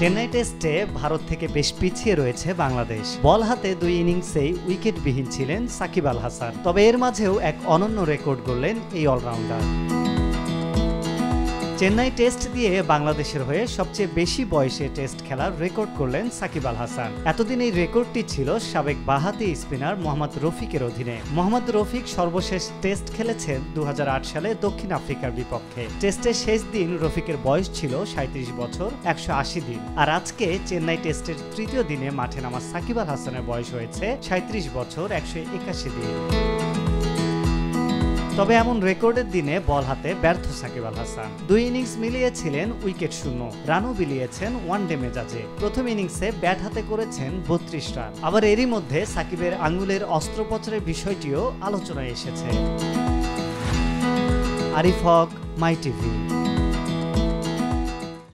চেন্নাই টেস্টে ভারত থেকে বেশ পিছিয়ে রয়েছে বাংলাদেশ। বল হাতে 2 ইনিংসেই উইকেটবিহীন ছিলেন সাকিব আল হাসান। তবে এর মাঝেও এক অনন্য রেকর্ড গড়লেন এই অলরাউন্ডার। চেন্নাই টেস্ট দিয়ে বাংলাদেশের হয়ে সবচেয়ে বেশি বয়সে টেস্ট খেলার রেকর্ড করলেন সাকিব আল হাসান। এতদিন এই রেকর্ডটি ছিল সাবেক বাঁহাতি স্পিনার মোহাম্মদ রফিকের অধীনে। মোহাম্মদ রফিক সর্বশেষ টেস্ট খেলেছেন 2008 সালে দক্ষিণ আফ্রিকার বিপক্ষে। টেস্টের শেষ দিন রফিকের বয়স ছিল 37 বছর 180 দিন। আর আজকে চেন্নাই টেস্টের তৃতীয় দিনে মাঠে নামা সাকিব আল হাসানের বয়স হয়েছে 37 বছর 181 দিন। তবে এমন রেকর্ডের দিনে বল হাতে ব্যর্থ সাকিব আল হাসান। 2 ইনিংস মিলিয়েছিলেন উইকেট শূন্য, রানও বিলিয়েছেন ওয়ানডে মেজাজে। প্রথম ইনিংসে ব্যাট হাতে করেছেন 32 রান। আবার এরই মধ্যে সাকিবের আঙুলের অস্ত্রোপচারের বিষয়টিও আলোচনায় এসেছে। আরিফ হক, মাই টিভি।